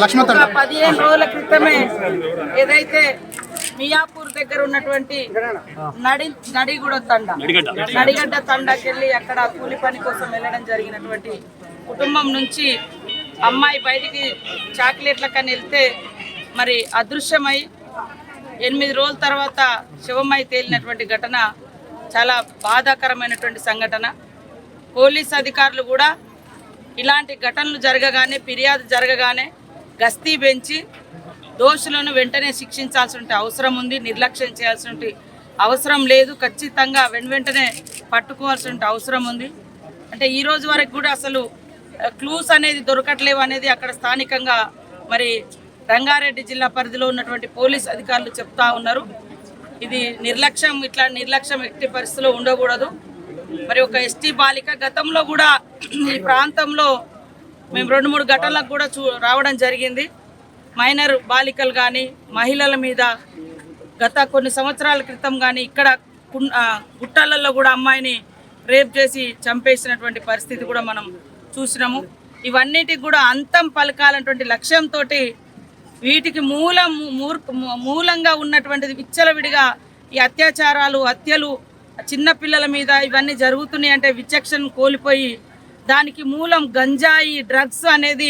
లక్ష్మణ 15 రోజుల క్రితమే ఏదైతే మియాపూర్ దగ్గర ఉన్నటువంటి నడిగడ్డ తండాకి వెళ్ళి అక్కడ కూలి పని కోసం వెళ్ళడం జరిగినటువంటి కుటుంబం నుంచి అమ్మాయి బయటికి చాక్లెట్లకని వెళ్తే మరి అదృశ్యమై 8 రోజుల తర్వాత శివమై తేలినటువంటి ఘటన చాలా బాధాకరమైనటువంటి సంఘటన. పోలీస్ అధికారులు కూడా ఇలాంటి ఘటనలు జరగగానే, ఫిర్యాదు జరగగానే గస్తీ పెంచి దోషులను వెంటనే శిక్షించాల్సిన అవసరం ఉంది. నిర్లక్ష్యం చేయాల్సిన అవసరం లేదు. ఖచ్చితంగా వెంటనే పట్టుకోవాల్సిన అవసరం ఉంది. అంటే ఈ రోజు వరకు కూడా అసలు క్లూస్ అనేది దొరకట్లేవు అనేది అక్కడ స్థానికంగా మరి రంగారెడ్డి జిల్లా పరిధిలో ఉన్నటువంటి పోలీస్ అధికారులు చెప్తా ఉన్నారు. ఇది నిర్లక్ష్యం, ఇట్లా నిర్లక్ష్యం ఎట్టి పరిస్థితుల్లో ఉండకూడదు. మరి ఒక ఎస్టీ బాలిక గతంలో కూడా ఈ ప్రాంతంలో మేము 2-3 ఘటనలకు కూడా రావడం జరిగింది. మైనర్ బాలికలు కానీ మహిళల మీద గత కొన్ని సంవత్సరాల క్రితం కానీ ఇక్కడ గుట్టాలలో కూడా అమ్మాయిని రేప్ చేసి చంపేసినటువంటి పరిస్థితి కూడా మనం చూసినాము. ఇవన్నిటికి కూడా అంతం పలకాలన్నటువంటి లక్ష్యంతో వీటికి మూలంగా ఉన్నటువంటిది విచ్చలవిడిగా ఈ అత్యాచారాలు, హత్యలు చిన్నపిల్లల మీద ఇవన్నీ జరుగుతున్నాయి అంటే విచక్షణ కోల్పోయి దానికి మూలం గంజాయి, డ్రగ్స్ అనేది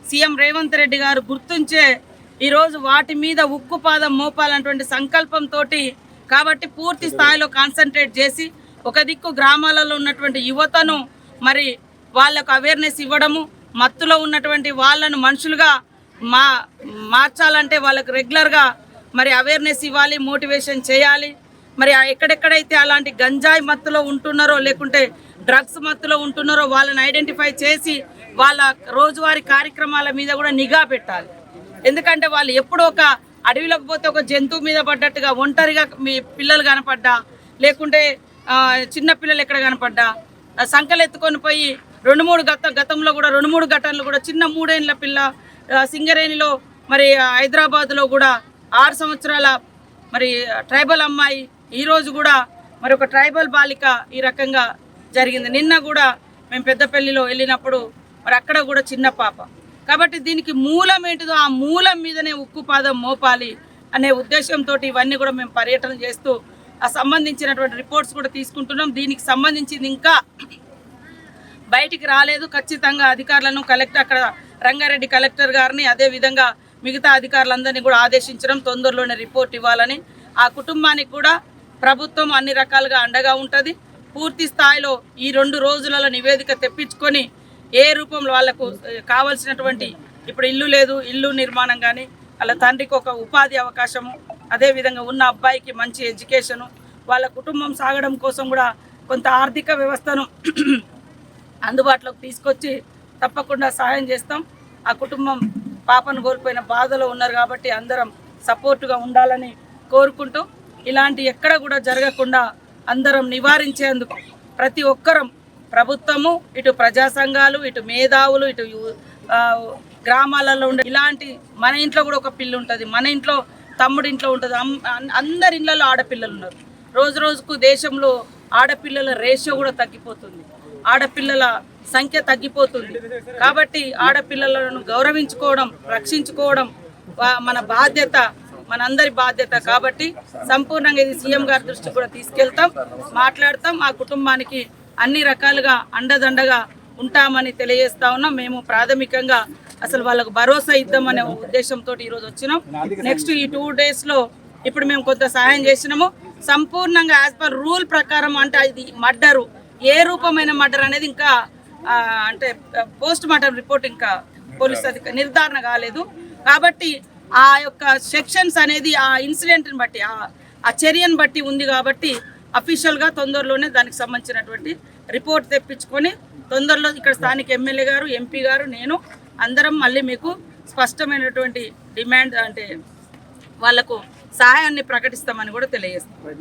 సీఎం రేవంత్ రెడ్డి గారు గుర్తుంచే ఈరోజు వాటి మీద ఉక్కుపాదం మోపాలన్నటువంటి సంకల్పంతో కాబట్టి పూర్తి స్థాయిలో కాన్సన్ట్రేట్ చేసి ఒక దిక్కు గ్రామాలలో ఉన్నటువంటి యువతను మరి వాళ్ళకు అవేర్నెస్ ఇవ్వడము, మత్తులో ఉన్నటువంటి వాళ్ళను మనుషులుగా మార్చాలంటే వాళ్ళకు రెగ్యులర్గా మరి అవేర్నెస్ ఇవ్వాలి, మోటివేషన్ చేయాలి. మరి ఎక్కడెక్కడైతే అలాంటి గంజాయి మత్తులో ఉంటున్నారో లేకుంటే డ్రగ్స్ మత్తులో ఉంటున్నారో వాళ్ళని ఐడెంటిఫై చేసి వాళ్ళ రోజువారీ కార్యక్రమాల మీద కూడా నిఘా పెట్టాలి. ఎందుకంటే వాళ్ళు ఎప్పుడో ఒక అడవిలోకి పోతే ఒక జంతువు మీద పడ్డట్టుగా ఒంటరిగా మీ పిల్లలు కనపడ్డా లేకుంటే చిన్న పిల్లలు ఎక్కడ కనపడ్డా సంకలు ఎత్తుకొని పోయి గతంలో కూడా 2-3 ఘటనలు కూడా చిన్న 3 ఏళ్ల పిల్ల సింగరేణిలో మరి హైదరాబాద్లో కూడా 6 సంవత్సరాల మరి ట్రైబల్ అమ్మాయి, ఈరోజు కూడా మరి ఒక ట్రైబల్ బాలిక ఈ రకంగా జరిగింది. నిన్న కూడా మేము పెద్దపల్లిలో వెళ్ళినప్పుడు మరి అక్కడ కూడా చిన్న పాప. కాబట్టి దీనికి మూలం ఏంటిదో ఆ మూలం మీదనే ఉక్కుపాదం మోపాలి అనే ఉద్దేశంతో ఇవన్నీ కూడా మేము పర్యటన చేస్తూ ఆ సంబంధించినటువంటి రిపోర్ట్స్ కూడా తీసుకుంటున్నాం. దీనికి సంబంధించింది ఇంకా బయటికి రాలేదు. ఖచ్చితంగా అధికారులను అక్కడ రంగారెడ్డి కలెక్టర్ గారిని అదేవిధంగా మిగతా అధికారులందరినీ కూడా ఆదేశించడం, తొందరలోనే రిపోర్ట్ ఇవ్వాలని. ఆ కుటుంబానికి కూడా ప్రభుత్వం అన్ని రకాలుగా అండగా ఉంటుంది. పూర్తి స్థాయిలో ఈ 2 రోజులలో నివేదిక తెప్పించుకొని ఏ రూపంలో వాళ్ళకు కావాల్సినటువంటి ఇప్పుడు ఇల్లు లేదు, ఇల్లు నిర్మాణం కానీ వాళ్ళ తండ్రికి ఒక ఉపాధి అవకాశము, అదేవిధంగా ఉన్న అబ్బాయికి మంచి ఎడ్యుకేషను, వాళ్ళ కుటుంబం సాగడం కోసం కూడా కొంత ఆర్థిక వ్యవస్థను అందుబాటులోకి తీసుకొచ్చి తప్పకుండా సహాయం చేస్తాం. ఆ కుటుంబం పాపను కోల్పోయిన బాధలో ఉన్నారు కాబట్టి అందరం సపోర్టుగా ఉండాలని కోరుకుంటూ ఇలాంటి ఎక్కడ కూడా జరగకుండా అందరం నివారించేందుకు ప్రతి ఒక్కరం, ప్రభుత్వము, ఇటు ప్రజా సంఘాలు, ఇటు మేధావులు, ఇటు గ్రామాలలో ఉండే ఇలాంటి మన ఇంట్లో కూడా ఒక పిల్ల ఉంటుంది, మన ఇంట్లో తమ్ముడి ఇంట్లో ఉంటుంది, అందరి ఇళ్లలో ఆడపిల్లలు ఉన్నారు. రోజు రోజుకు దేశంలో ఆడపిల్లల రేషియో కూడా తగ్గిపోతుంది, ఆడపిల్లల సంఖ్య తగ్గిపోతుంది. కాబట్టి ఆడపిల్లలను గౌరవించుకోవడం, రక్షించుకోవడం మన బాధ్యత, మనందరి బాధ్యత. కాబట్టి సంపూర్ణంగా ఇది సీఎం గారి దృష్టికి కూడా తీసుకెళ్తాం, మాట్లాడతాం. ఆ కుటుంబానికి అన్ని రకాలుగా అండదండగా ఉంటామని తెలియజేస్తా ఉన్నాం. మేము ప్రాథమికంగా అసలు వాళ్ళకు భరోసా ఇద్దామనే ఉద్దేశంతో ఈరోజు వచ్చినాం. నెక్స్ట్ ఈ 2 డేస్లో ఇప్పుడు మేము కొంత సహాయం చేసినాము. సంపూర్ణంగా యాజ్ పర్ రూల్ ప్రకారం అంటే ఇది మర్డరు, ఏ రూపమైన మర్డర్ అనేది ఇంకా అంటే పోస్ట్ మార్టం రిపోర్ట్ ఇంకా పోలీస్ నిర్ధారణ కాలేదు. కాబట్టి ఆ యొక్క సెక్షన్స్ అనేది ఆ ఇన్సిడెంట్ని బట్టి, ఆ చర్యను బట్టి ఉంది. కాబట్టి అఫీషియల్గా తొందరలోనే దానికి సంబంధించినటువంటి రిపోర్ట్ తెప్పించుకొని తొందరలో ఇక్కడ స్థానిక ఎమ్మెల్యే గారు, ఎంపీ గారు, నేను అందరం మళ్ళీ మీకు స్పష్టమైనటువంటి డిమాండ్ అంటే వాళ్లకు సహాయాన్ని ప్రకటిస్తామని కూడా తెలియజేస్తాం.